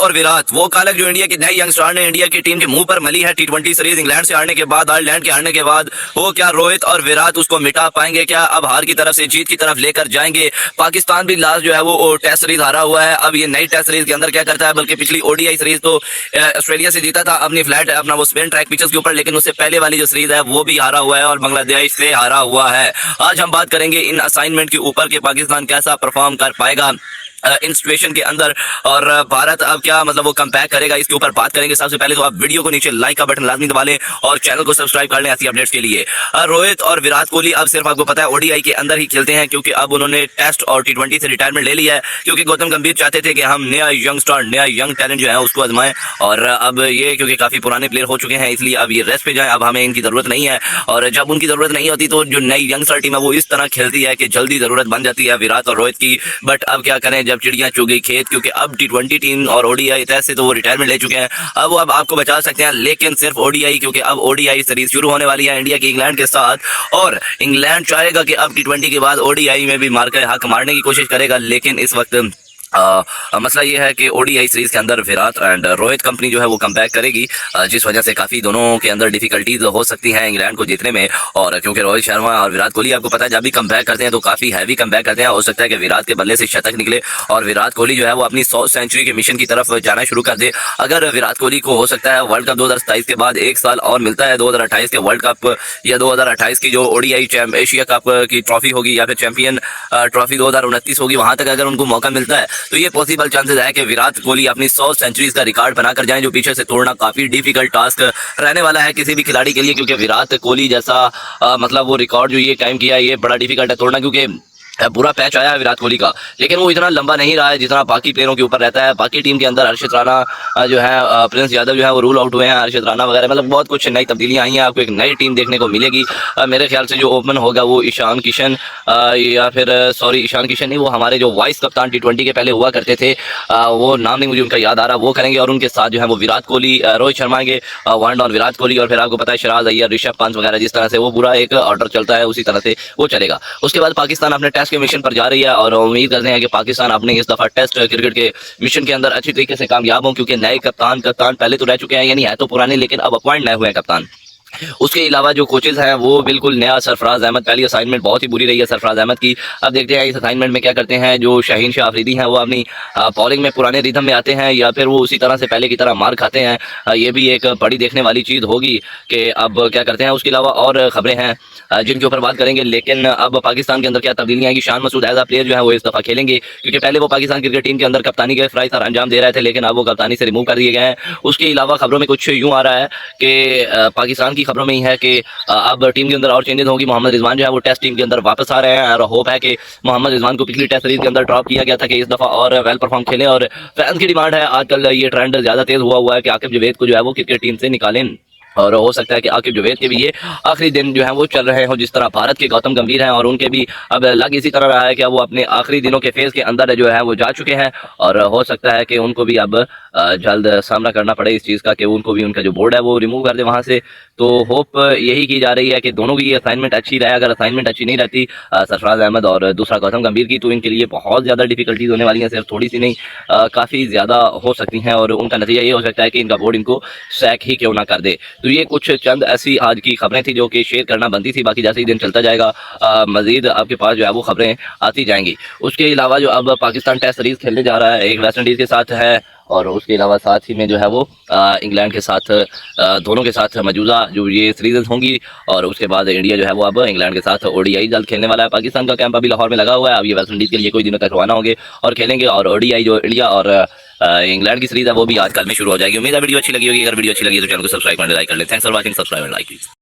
और विराट, वो कालक जो इंडिया के नए यंग स्टार ने इंडिया की टीम के मुंह पर मली है टी20 सीरीज इंग्लैंड से हारने के बाद, आयरलैंड के हारने के बाद, वो क्या रोहित और विराट उसको मिटा पाएंगे? क्या अब हार की तरफ से जीत की तरफ लेकर जाएंगे? पाकिस्तान भी लास्ट जो है वो टेस्ट सीरीज हारा हुआ है। अब ये नई टेस्ट सीरीज के अंदर क्या करता है? बल्कि पिछली ओडीआई सीरीज तो ऑस्ट्रेलिया से जीता था अपनी फ्लैट अपना वो स्पिन ट्रैक पिचेस के ऊपर, लेकिन उससे पहले वाली जो सीरीज है वो भी हारा हुआ है और बांग्लादेश से हारा हुआ है। आज हम बात करेंगे इन असाइनमेंट के ऊपर कि पाकिस्तान कैसा परफॉर्म कर पाएगा इन सिचुएशन के अंदर, और भारत अब क्या मतलब वो कमबैक करेगा, इसके ऊपर बात करेंगे। सबसे पहले तो आप वीडियो को नीचे लाइक का बटन लाजमी दबा लें और चैनल को सब्सक्राइब कर लें ऐसी अपडेट्स के लिए। रोहित और विराट कोहली अब सिर्फ आपको पता है ओडीआई के अंदर ही खेलते हैं, क्योंकि अब उन्होंने टेस्ट और टी20 से रिटायरमेंट ले लिया है, क्योंकि गौतम गंभीर चाहते थे कि हम नया यंग स्टार, नया यंग टैलेंट जो है उसको आजमाएं, और अब ये क्योंकि काफी पुराने प्लेयर हो चुके हैं इसलिए अब ये रेस्ट पे जाए, अब हमें इनकी जरूरत नहीं है। और जब उनकी जरूरत नहीं होती तो जो नई यंग स्टार टीम है वो इस तरह खेलती है कि जल्दी जरूरत बन जाती है विराट और रोहित की। बट अब क्या करें, जब चिड़ियां चुग गई, क्योंकि अब टी20 टीम और ओडीआई से तो वो रिटायरमेंट ले चुके हैं, अब वो अब आपको बचा सकते हैं, लेकिन सिर्फ ओडीआई, क्योंकि अब ओडीआई सीरीज शुरू होने वाली है इंडिया की इंग्लैंड के साथ, और इंग्लैंड चाहेगा कि अब टी20 के बाद ओडीआई में भी मारकर हक मारने की कोशिश करेगा। लेकिन इस वक्त मसला ये है कि ओडीआई सीरीज के अंदर विराट एंड रोहित कंपनी जो है वो कमबैक करेगी, जिस वजह से काफी दोनों के अंदर डिफिकल्टीज हो सकती हैं इंग्लैंड को जीतने में। और क्योंकि रोहित शर्मा और विराट कोहली आपको पता है जब भी कमबैक करते हैं तो काफी हैवी कमबैक करते हैं, हो सकता है कि विराट के बल्ले से शतक निकले और विराट कोहली जो है वो अपनी 100 सेंचुरी के मिशन की तरफ जाना शुरू कर दे। अगर विराट कोहली को हो सकता है वर्ल्ड कप 2027 के बाद एक साल और मिलता है, 2028 के वर्ल्ड कप या 2028 की जो ओडीआई एशिया कप की ट्रॉफी होगी या फिर चैंपियन ट्रॉफी 2029 होगी, वहां तक अगर उनको मौका मिलता है तो ये पॉसिबल चांसेस है कि विराट कोहली अपनी 100 सेंचुरीज का रिकॉर्ड बनाकर जाएं, जो पीछे से तोड़ना काफी डिफिकल्ट टास्क रहने वाला है किसी भी खिलाड़ी के लिए, क्योंकि विराट कोहली जैसा मतलब वो रिकॉर्ड जो ये कायम किया ये बड़ा डिफिकल्ट है तोड़ना, क्योंकि पूरा पैच आया है विराट कोहली का, लेकिन वो इतना लंबा नहीं रहा है जितना बाकी प्लेयरों के ऊपर रहता है। बाकी टीम के अंदर हर्षित राणा जो है, प्रिंस यादव जो है वो रूल आउट हुए हैं, हर्षित राणा वगैरह, मतलब बहुत कुछ नई तब्दीलियां आई हैं, आपको एक नई टीम देखने को मिलेगी। मेरे ख्याल से जो ओपन होगा वो ईशान किशन या फिर सॉरी ईशान किशन नहीं, वो हमारे जो वाइस कप्तान टी20 के पहले हुआ करते थे, वो नाम नहीं मुझे उनका याद आ रहा, वो करेंगे, और उनके साथ जो है वो विराट कोहली, रोहित शर्मा आएंगे, वन डाउन विराट कोहली, और फिर आपको पता है सिराज अय्यर, ऋषभ पंत वगैरह, जिस तरह से वो पूरा एक ऑर्डर चलता है उसी तरह से वो चलेगा। उसके बाद पाकिस्तान अपने टेस्ट के मिशन पर जा रही है और उम्मीद करते हैं कि पाकिस्तान अपने इस दफा टेस्ट क्रिकेट के मिशन के अंदर अच्छी तरीके से कामयाब हों, क्योंकि नए कप्तान पहले तो रह चुके हैं, यानी है तो पुराने लेकिन अब अपॉइंट नए हुए हैं कप्तान। उसके अलावा जो कोचेज हैं वो बिल्कुल नया, सरफराज अहमद, पहली असाइनमेंट बहुत ही बुरी रही है सरफराज अहमद की, अब देखते हैं इस असाइनमेंट में क्या करते हैं। जो शाहीन शाह अफरीदी हैं वो अपनी बॉलिंग में पुराने रिदम में आते हैं या फिर वो उसी तरह से पहले की तरह मार खाते हैं, ये भी एक बड़ी देखने वाली चीज़ होगी कि अब क्या करते हैं। उसके अलावा और खबरें हैं जिनके ऊपर बात करेंगे, लेकिन अब पाकिस्तान के अंदर क्या तब्दीलियाँ आएंगी। Shan Masood as a player जो है वो इस दफ़ा खेलेंगे, क्योंकि पहले वो पाकिस्तान क्रिकेट टीम के अंदर कप्तानी के फ़राइज़ अंजाम दे रहे थे, लेकिन अब वो कप्तानी से रिमूव कर दिए गए हैं। उसके अलावा खबरों में कुछ यूँ आ रहा है कि पाकिस्तान की खबरों में ही है कि अब टीम के अंदर और चेंजेस होगी। मोहम्मद रिजवान जो है वो टेस्ट टीम के अंदर वापस आ रहे हैं और होप है कि मोहम्मद रिजवान को पिछली टेस्ट सीरीज के अंदर ड्रॉप किया गया था कि इस दफा और वेल परफॉर्म खेलें, और फैंस की डिमांड है, आजकल ये ट्रेंड ज्यादा तेज हुआ है कि आकिब जावेद को जो है वो क्रिकेट टीम से निकालें, और हो सकता है कि आकिब जावेद के भी ये आखिरी दिन जो है वो चल रहे हो, जिस तरह भारत के गौतम गंभीर हैं और उनके भी अब लग इसी तरह रहा है कि वो अपने आखिरी दिनों के फेज के अंदर जो है वो जा चुके हैं, और हो सकता है कि उनको भी अब जल्द सामना करना पड़े इस चीज़ का कि उनको भी उनका जो बोर्ड है वो रिमूव कर दे वहाँ से। तो होप यही की जा रही है कि दोनों की असाइनमेंट अच्छी रहे। अगर असाइनमेंट अच्छी नहीं रहती सरफराज अहमद और दूसरा गौतम गंभीर की, तो इनके लिए बहुत ज़्यादा डिफिकल्टीज होने वाली हैं, सिर्फ थोड़ी सी नहीं काफ़ी ज़्यादा हो सकती हैं, और उनका नतीजा ये हो सकता है कि इनका बोर्ड इनको सैक ही क्यों ना कर दे। तो ये कुछ चंद ऐसी आज की खबरें थी जो कि शेयर करना बनती थी, बाकी जैसे ही दिन चलता जाएगा मजीद आपके पास जो है वो खबरें आती जाएंगी। उसके अलावा जो अब पाकिस्तान टेस्ट सीरीज खेलने जा रहा है, एक वेस्ट इंडीज़ के साथ है, और उसके अलावा साथ ही में जो है वो इंग्लैंड के साथ, दोनों के साथ मौजूदा जो ये सीरीज होंगी, और उसके बाद इंडिया जो है वो अब इंग्लैंड के साथ ओडीआई जल्द खेलने वाला है। पाकिस्तान का कैंप अभी लाहौर में लगा हुआ है, अब ये वेस्ट इंडीज़ के लिए कुछ दिनों तक रवाना होंगे और खेलेंगे, और ओडीआई जो इंडिया और इंग्लैंड की सीरीज है वो भी आज कल में शुरू हो जाएगी। उम्मीद है वीडियो अच्छी लगी होगी, अगर वीडियो अच्छी लगी तो चैनल को सब्सक्राइब करने लाइक कर ले। Thanks for watching, subscribe and like please.